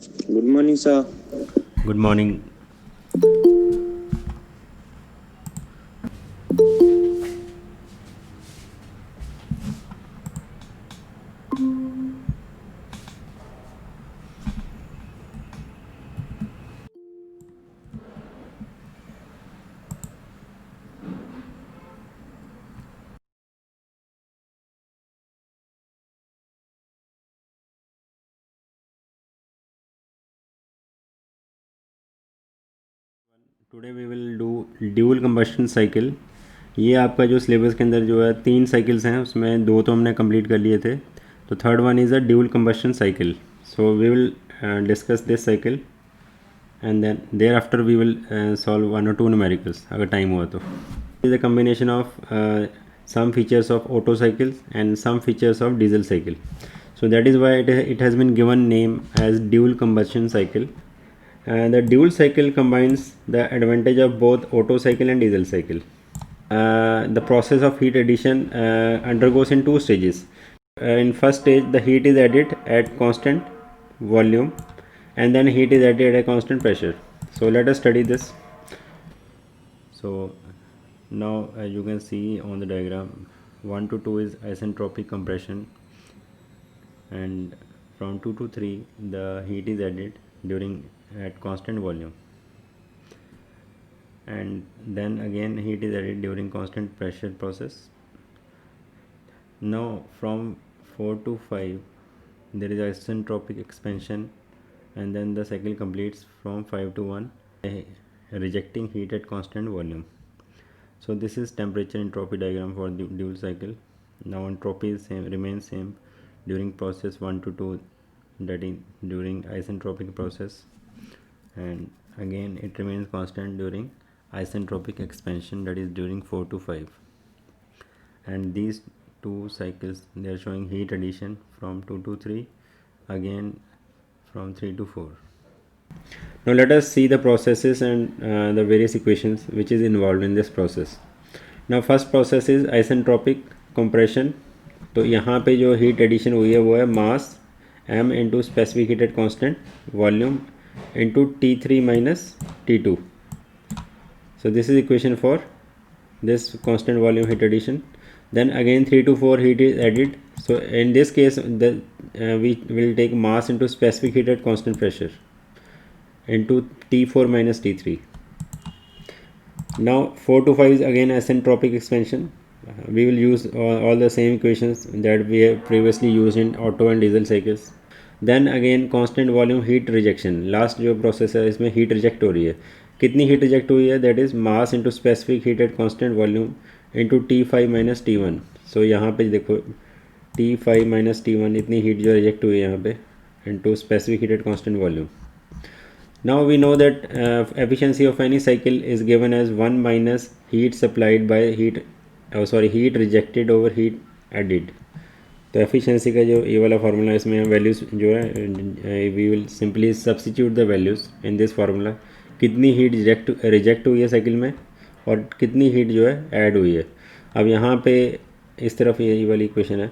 Good morning, sir. Good morning. Today we will do dual combustion cycle. ये आपका जो syllabus के अंदर जो है 3 साइकिल्स हैं, उसमें 2 तो हमने कंप्लीट कर लिए थे, तो third one is a dual combustion cycle. So we will discuss this cycle and then thereafter we will solve 1 or 2 numericals अगर टाइम हुआ तो। Is a combination of some features of auto cycles and some features of diesel cycle. So that is why it has been given name as dual combustion cycle. The dual cycle combines the advantage of both auto cycle and diesel cycle. The process of heat addition undergoes in 2 stages. In first stage, the heat is added at constant volume, and then heat is added at a constant pressure. So let us study this. So now as you can see on the diagram, 1 to 2 is isentropic compression, and from 2 to 3 the heat is added during at constant volume, and then again heat is added during constant pressure process. Now from 4 to 5 there is isentropic expansion, and then the cycle completes from 5 to 1, rejecting heat at constant volume. So this is temperature entropy diagram for the dual cycle. Now entropy is same, remains same during process 1 to 2, that is during isentropic process, and again it remains constant during isentropic expansion, that is during 4 to 5. And these two cycles, they are showing heat addition from 2 to 3, again from 3 to 4. Now let us see the processes and the various equations which is involved in this process. Now first process is isentropic compression. तो यहाँ पे जो heat addition हुई है वो है मास m into specific heat at constant volume into T3 minus T2. So this is equation for this constant volume heat addition. Then again 3 to 4 heat is added. So in this case we will take mass into specific heat at constant pressure into T4 minus T3. Now 4 to 5 is again isentropic expansion. We will use all the same equations that we have previously used in auto and diesel cycles. Then again constant volume heat rejection. Last जो process है इसमें heat reject हो रही है. कितनी heat reject हुई है? That is mass into specific heat at constant volume into T5 minus T1. So यहाँ पे देखो T5 minus T1 इतनी heat जो reject हुई है यहाँ पे into specific heat at constant volume. Now we know that efficiency of any cycle is given as 1 minus heat supplied by heat rejected over heat added. तो efficiency का जो ये वाला फार्मूला, इसमें हम वैल्यूज़ जो है we will simply substitute the values in this formula. कितनी हीट रिजेक्ट हुई है साइकिल में और कितनी हीट जो है ऐड हुई है. अब यहाँ पे इस तरफ ये वाली इक्वेशन है.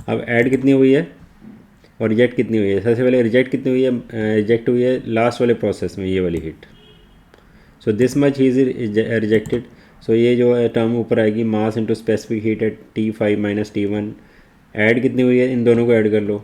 अब ऐड कितनी हुई है और रिजेक्ट कितनी हुई है. सबसे पहले रिजेक्ट कितनी हुई है. रिजेक्ट हुई है लास्ट वाले प्रोसेस में ये वाली heat. So this much is rejected. सो ये जो है टर्म ऊपर आएगी mass into specific heat at T5 minus T1. Add कितनी हुई है, इन दोनों को ऐड कर लो.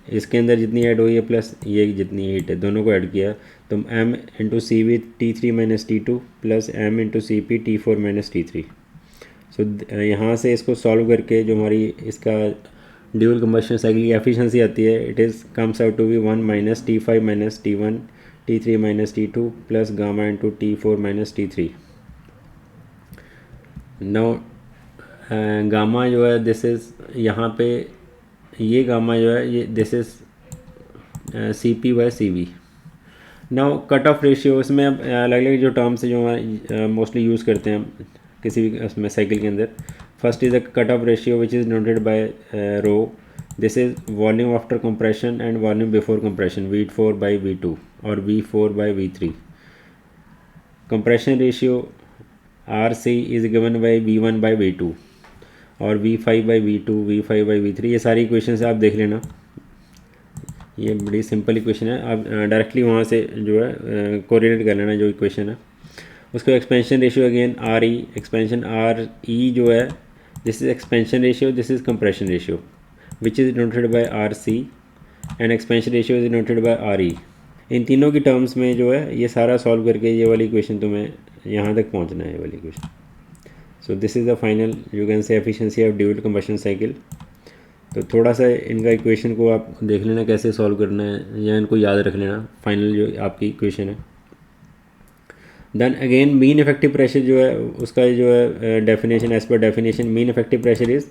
इसके अंदर जितनी ऐड हुई है प्लस ये जितनी हीट है, दोनों को ऐड किया तो m into CV T3 minus T2 plus m into CP T4 minus T3. So यहाँ से इसको सॉल्व करके जो हमारी इसका ड्यूल कंबशन साइकिल की एफिशिएंसी आती है, it is comes out to be 1 minus T5 minus T1 T3 minus T2 plus gamma into T4 minus T3. Now gamma जो है दिस इज़ यहाँ पे ये गामा जो है ये this is CP by CV. Now cut off ratio, इसमें अब अलग अलग जो टर्म्स जो मोस्टली यूज़ करते हैं हम किसी भी उसमें साइकिल के अंदर. First is the cut off ratio which is noted by rho. This is volume after compression and volume before compression V4 by V2 और V4 by V3. Compression ratio RC is given by V1 by V2 और V5 by V2 V5 by V3. ये सारी equation आप देख लेना. ये बड़ी simple equation है, आप डायरेक्टली वहाँ से जो है कोरिलेट कर लेना जो इक्वेशन है उसको। Expansion ratio again R E, expansion R E जो है this is expansion ratio, this is compression ratio which is denoted by R C and expansion ratio is denoted by R E. इन तीनों की terms में जो है ये सारा सॉल्व करके ये वाली इक्वेशन तुम्हें यहाँ तक पहुँचना है, ये वाली equation. So this is the final you can say efficiency of dual combustion cycle. तो थोड़ा सा इनका इक्वेशन को आप देख लेना कैसे सॉल्व करना है या इनको याद रख लेना, फाइनल जो आपकी इक्वेशन है। Then again mean effective pressure जो है उसका जो है definition, as per definition mean effective pressure is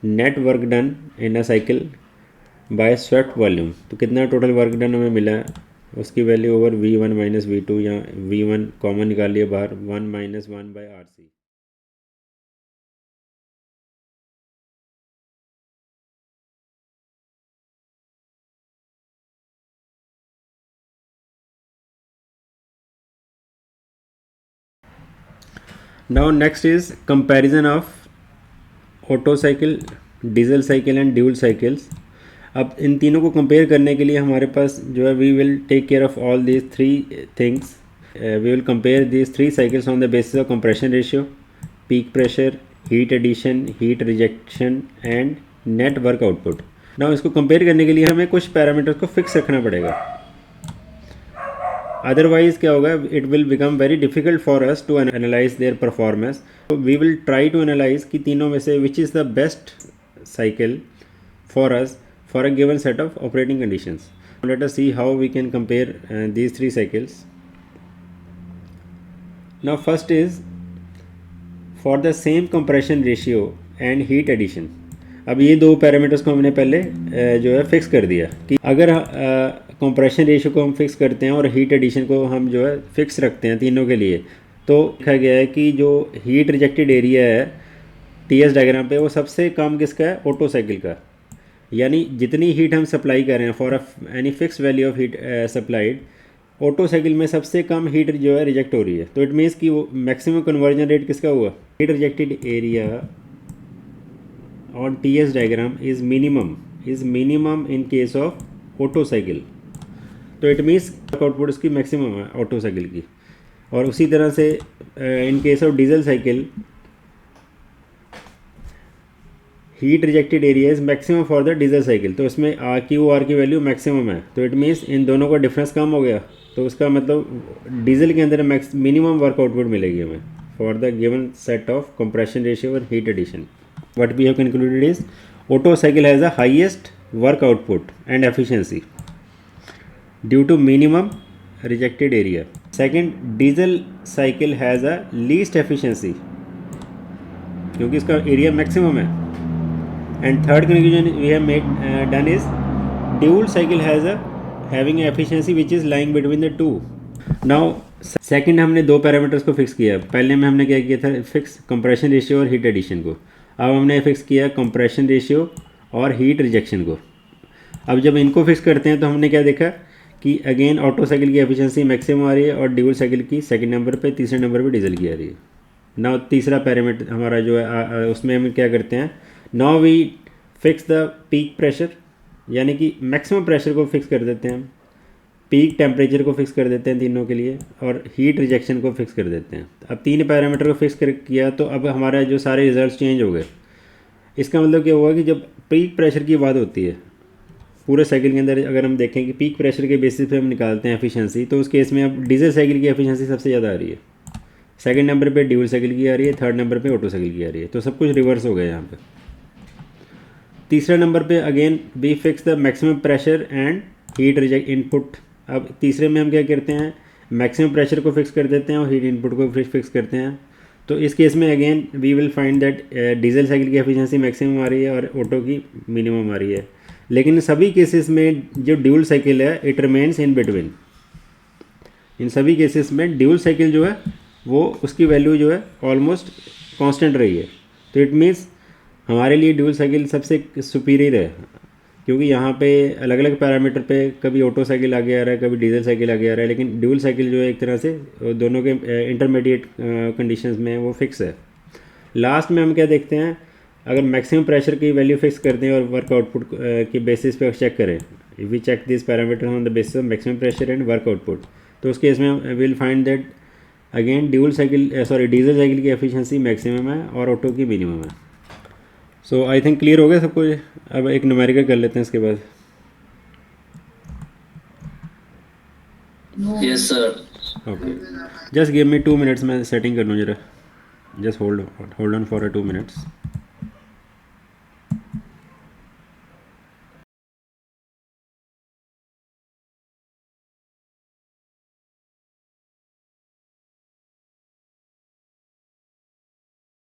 net work done in a cycle by swept volume. तो कितना टोटल वर्क डन हमें मिला है उसकी value over V1 minus V2, या V1 कॉमन निकाल लिया बाहर, 1 minus 1 by R C. Now next is comparison of Otto cycle, diesel cycle and dual cycles. अब इन तीनों को कंपेयर करने के लिए हमारे पास जो है we will take care of all these three things. We will compare these three cycles on the basis of compression ratio, peak pressure, heat addition, heat rejection and net work output. Now इसको compare करने के लिए हमें कुछ parameters को fix रखना पड़ेगा, otherwise क्या होगा, it will become very difficult for us to analyse their performance. We will try to analyse कि तीनों में से which is the best cycle for us for a given set of operating conditions. Let us see how we can compare these three cycles. Now first is for the same compression ratio and heat addition. अब ये दो parameters को हमने पहले जो है fix कर दिया कि अगर कंप्रेशन रेशियो को हम फिक्स करते हैं और हीट एडिशन को हम जो है फिक्स रखते हैं तीनों के लिए, तो देखा गया है कि जो हीट रिजेक्टेड एरिया है टीएस डायग्राम पे वो सबसे कम किसका है, ऑटो साइकिल का। यानी जितनी हीट हम सप्लाई कर रहे हैं for any fix value of heat supplied, auto cycle में सबसे कम हीट जो है रिजेक्ट हो रही है। तो इट मीन्स कि वो मैक्सिमम कन्वर्जन रेट किसका हुआ, heat rejected area on TS diagram is minimum in case of Otto cycle. तो इट मीन्स आउटपुट इसकी मैक्सिमम है ऑटो साइकिल की। और उसी तरह से in case of diesel cycle heat rejected area is maximum for the diesel cycle. तो इसमें क्यू आर की वैल्यू मैक्सिमम है, तो इट मीन्स इन दोनों का डिफरेंस कम हो गया। तो उसका मतलब डीजल के अंदर मिनिमम वर्क आउटपुट मिलेगी हमें for the given set of compression ratio और heat addition. What we have concluded is Otto cycle has the highest work output and efficiency due to minimum rejected area. Second, diesel cycle has a least efficiency क्योंकि इसका area maximum है। And third conclusion we have made done is dual cycle has a having an efficiency which is lying between the two. Now second हमने दो parameters को fix किया। पहले में हमने क्या किया था, फिक्स कंप्रेशन रेशियो और हीट एडिशन को। अब हमने फिक्स किया कंप्रेशन रेशियो और हीट रिजेक्शन को। अब जब इनको फिक्स करते हैं तो हमने क्या देखा कि अगेन ऑटो साइकिल की एफिशिएंसी मैक्सिमम आ रही है और ड्यूल साइकिल की सेकंड नंबर पे, तीसरे नंबर पे डीजल की आ रही है। नाउ तीसरा पैरामीटर हमारा जो है उसमें हम क्या करते हैं, now we fix the peak pressure, यानी कि मैक्सिमम प्रेशर को फिक्स कर देते हैं, पीक टेम्परेचर को फिक्स कर देते हैं तीनों के लिए, और हीट रिजेक्शन को फिक्स कर देते हैं। अब तीन पैरामीटर को फिक्स कर किया तो अब हमारा जो सारे रिजल्ट्स चेंज हो गए। इसका मतलब क्या हुआ कि जब पीक प्रेशर की बात होती है पूरे साइकिल के अंदर, अगर हम देखें कि पीक प्रेशर के बेसिस पे हम निकालते हैं एफिशिएंसी, तो उस केस में अब डीजल साइकिल की एफिशिएंसी सबसे ज़्यादा आ रही है, सेकंड नंबर पे ड्यूल साइकिल की आ रही है, थर्ड नंबर पे ऑटो साइकिल की आ रही है। तो सब कुछ रिवर्स हो गया यहाँ पे। तीसरे नंबर पे again we fix the maximum pressure and heat reject input. अब तीसरे में हम क्या करते हैं, मैक्सिमम प्रेशर को फिक्स कर देते हैं और हीट इनपुट को फिक्स करते हैं। तो इस केस में again we will find that diesel cycle की एफिशिएंसी मैक्सिमम आ रही है और ऑटो की मिनिमम आ रही है। लेकिन सभी केसेस में जो ड्यूल साइकिल है इट रिमेन्स इन बिटवीन। इन सभी केसेस में ड्यूल साइकिल जो है वो उसकी वैल्यू जो है ऑलमोस्ट कांस्टेंट रही है। तो इट मीन्स हमारे लिए ड्यूल साइकिल सबसे सुपीरियर है, क्योंकि यहाँ पे अलग अलग पैरामीटर पे कभी ऑटो साइकिल आगे आ रहा है, कभी डीजल साइकिल आगे आ रहा है, लेकिन ड्यूल साइकिल जो है एक तरह से दोनों के इंटरमीडिएट कंडीशंस में वो फिक्स है। लास्ट में हम क्या देखते हैं, अगर मैक्सिमम प्रेशर की वैल्यू फिक्स करते हैं और वर्क आउटपुट के बेसिस पे चेक करें if we check this parameter on the basis of maximum pressure and work output, तो उस केस में will find that again dual cycle sorry diesel cycle की एफिशिएंसी मैक्सिमम है और ऑटो की मिनिमम है. सो आई थिंक क्लियर हो गया सबको. अब एक न्यूमेरिकल कर लेते हैं इसके बाद. Yes sir. Okay, just give me 2 minutes, मैं सेटिंग कर लूँ जरा. Just hold on for 2 minutes.